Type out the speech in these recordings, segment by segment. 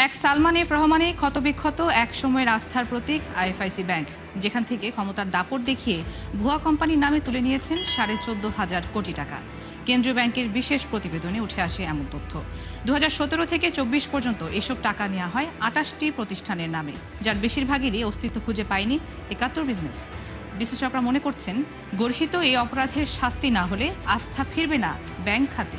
এক সালমান এফ রহমানে ক্ষতবিক্ষত এক সময়ের আস্থার প্রতীক আইএফআইসি ব্যাংক, যেখান থেকে ক্ষমতার দাপট দেখিয়ে ভুয়া কোম্পানির নামে তুলে নিয়েছেন 14,500 কোটি টাকা। কেন্দ্রীয় ব্যাংকের বিশেষ প্রতিবেদনে উঠে আসে এমন তথ্য। 2017 থেকে 24 পর্যন্ত এসব টাকা নেওয়া হয় 28টি প্রতিষ্ঠানের নামে, যার বেশিরভাগেরই অস্তিত্ব খুঁজে পায়নি 71 বিজনেস। বিশ্লেষকরা মনে করছেন, গর্হিত এই অপরাধের শাস্তি না হলে আস্থা ফিরবে না ব্যাংক খাতে।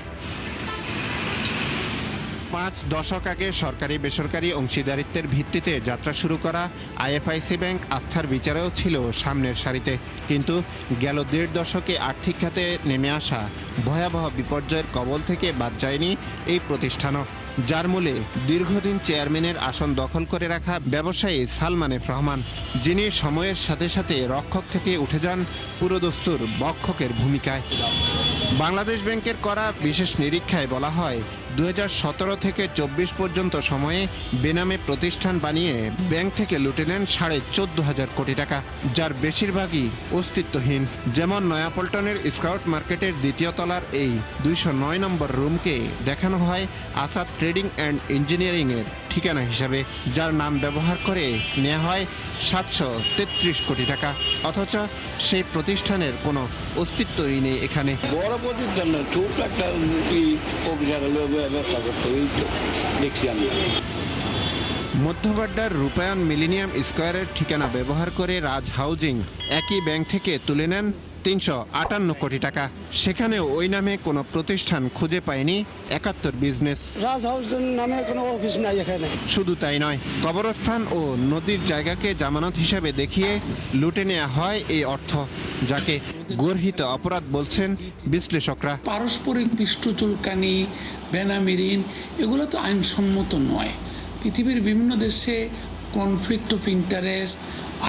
5 দশক আগে সরকারি বেসরকারি অংশীদারিত্বের ভিত্তিতে যাত্রা শুরু করা আইএফআইসি ব্যাংক আস্থার বিচারেও ছিল সামনের সারিতে, কিন্তু গেল 1.5 দশকে আর্থিক খাতে নেমে আসা ভয়াবহ বিপর্যয়ের কবল থেকে বাদ যায়নি এই প্রতিষ্ঠানও, যার মূলে দীর্ঘদিন চেয়ারম্যানের আসন দখল করে রাখা ব্যবসায়ী সালমান এফ রহমান, যিনি সময়ের সাথে সাথে রক্ষক থেকে উঠে যান পুরোদস্তুর বক্ষকের ভূমিকায়। বাংলাদেশ ব্যাংকের করা বিশেষ নিরীক্ষায় বলা হয়, 2017 থেকে 24 পর্যন্ত সময়ে বেনামে প্রতিষ্ঠান বানিয়ে ব্যাংক থেকে লুটে নেন 14,500 কোটি টাকা, যার বেশিরভাগই অস্তিত্বহীন। যেমন নয়াপল্টনের স্কাউট মার্কেটের 2য় তলার এই 209 নম্বর রুমকে দেখানো হয় আসাদ ট্রেডিং অ্যান্ড ইঞ্জিনিয়ারিং এর ঠিকানা হিসাবে, যার নাম ব্যবহার করে নেওয়া হয় 733 কোটি টাকা, অথচ সেই প্রতিষ্ঠানের কোনো অস্তিত্বই নেই এখানে। বড় প্রতিষ্ঠান ছোট একটা ব্যবসা করতে দেখছি আমি। মধ্যবাড্ডার রূপায়ণ মিলেনিয়াম স্কয়ারের ঠিকানা ব্যবহার করে রাজ হাউজিং একই ব্যাংক থেকে তুলে নেন 358 কোটি টাকা। সেখানেও ওই নামে কোনো প্রতিষ্ঠান খুঁজে পায়নি 71 বিজনেস। রাজ হাউজিং নামে কোনো অফিস নাই এখানে। শুধু তাই নয়, কবরস্থান ও নদীর জায়গাকে জামানত হিসাবে দেখিয়ে লুটে নেওয়া হয় এই অর্থ, যাকে গর্হিত অপরাধ বলছেন বিশ্লেষকরা। পারস্পরিক পৃষ্ঠচুলকানি, বেনামি ঋণ, এগুলো তো আইনসম্মত নয়। পৃথিবীর বিভিন্ন দেশে conflict of interest,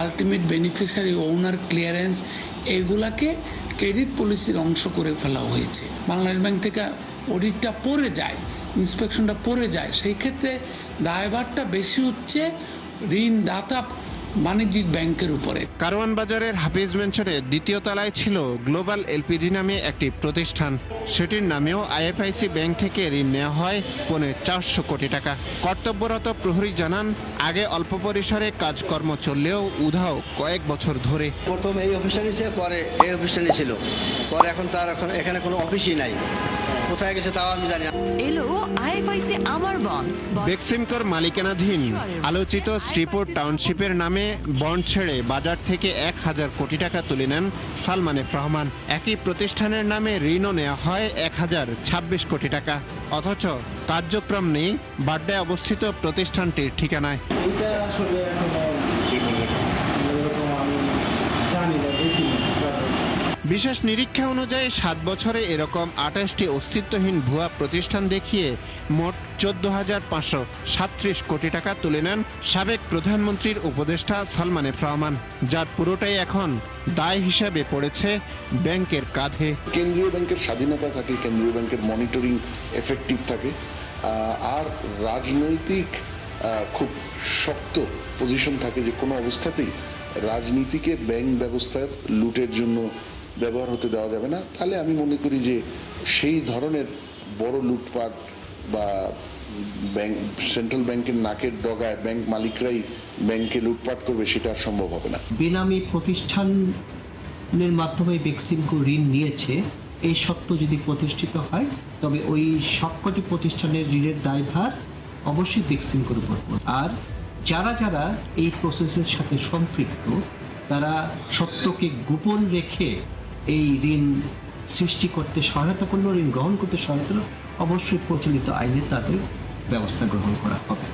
ultimate beneficiary owner clearance, এগুলাকে ক্রেডিট পলিসির অংশ করে ফেলা হয়েছে। বাংলাদেশ ব্যাংক থেকে অডিটটা পড়ে যায়, ইন্সপেকশনটা পড়ে যায়, সেই ক্ষেত্রে দায়ভারটা বেশি হচ্ছে ঋণদাতা বাণিজ্যিক ব্যাংকের উপরে। কারওয়ান বাজারের হাফিজ মেনশনের 2য় তলায় ছিল গ্লোবাল এলপিজি নামে একটি প্রতিষ্ঠান। সেটির নামেও আইএফআইসি ব্যাংক থেকে ঋণ নেওয়া হয় 450 কোটি টাকা। কর্তব্যরত প্রহরী জানান, আগে অল্প পরিসরে কাজকর্ম চললেও উধাও কয়েক বছর ধরে। প্রথম এই অফিসটা নিয়েছে, পরে এই অফিসটা নিয়েছিল, পরে এখন এখানে কোনো অফিসই নাই। কোথায় গেছে তাও আমি জানি না। এলো আইএফআইসি আমার বন্ড। বেক্সিমকোর মালিকানাধীন আলোচিত শ্রীপুর টাউনশিপের নামে বন্ড ছেড়ে বাজার থেকে 1,000 কোটি টাকা তুলে নেন সালমান এফ রহমান। একই প্রতিষ্ঠানের নামে ঋণও নেওয়া হয় 1,026 কোটি টাকা, অথচ কার্যক্রম নেই বাড্ডায় অবস্থিত প্রতিষ্ঠানটির ঠিকানায়। বিশেষ নিরীক্ষা অনুযায়ী 7 বছরে এরকম 28টি অস্তিত্বহীন ভুয়া প্রতিষ্ঠান দেখিয়ে মোট 14,537 কোটি টাকা তুলে নেন সাবেক প্রধানমন্ত্রীর উপদেষ্টা সালমান এফ রহমান, যার পুরোটাই এখন দায় হিসাবে পড়েছে ব্যাংকের কাঁধে। কেন্দ্রীয় ব্যাংকের স্বাধীনতা থাকে, কেন্দ্রীয় ব্যাংকের মনিটরিং এফেক্টিভ থাকে, আর রাজনৈতিক খুব শক্ত পজিশন থাকে যে কোনো অবস্থাতেই রাজনীতিকে ব্যাংক ব্যবস্থার লুটের জন্য ব্যবহার হতে দেওয়া যাবে না। তাহলে আমি মনে করি যে সেই ধরনের বড় লুটপাট বা ব্যাংক সেন্ট্রাল ব্যাংকের নাকের ডগায় ব্যাংক মালিকরাই ব্যাংকে লুটপাট করবে, সেটা আর সম্ভব হবে না। বেনামি প্রতিষ্ঠানের মাধ্যমে বেক্সিমকো ঋণ নিয়েছে এই সত্য যদি প্রতিষ্ঠিত হয়, তবে ওই সবকটি প্রতিষ্ঠানের ঋণের দায়ভার অবশ্যই বেক্সিমকোর উপর। আর যারা যারা এই প্রসেসের সাথে সম্পৃক্ত, তারা সত্যকে গোপন রেখে এই ঋণ সৃষ্টি করতে সহায়তা করলো, ঋণ গ্রহণ করতে সহায়তা করলো, অবশ্যই প্রচলিত আইনে তাদের ব্যবস্থা গ্রহণ করা হবে।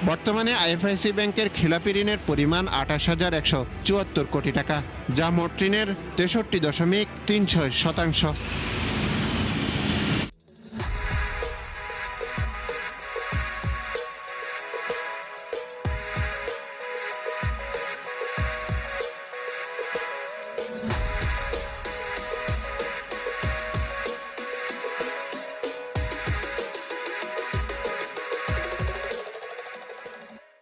বর্তমানে আইএফআইসি ব্যাংকের খেলাপি ঋণের পরিমাণ 28,174 কোটি টাকা, যা মোট ঋণের 63.36%।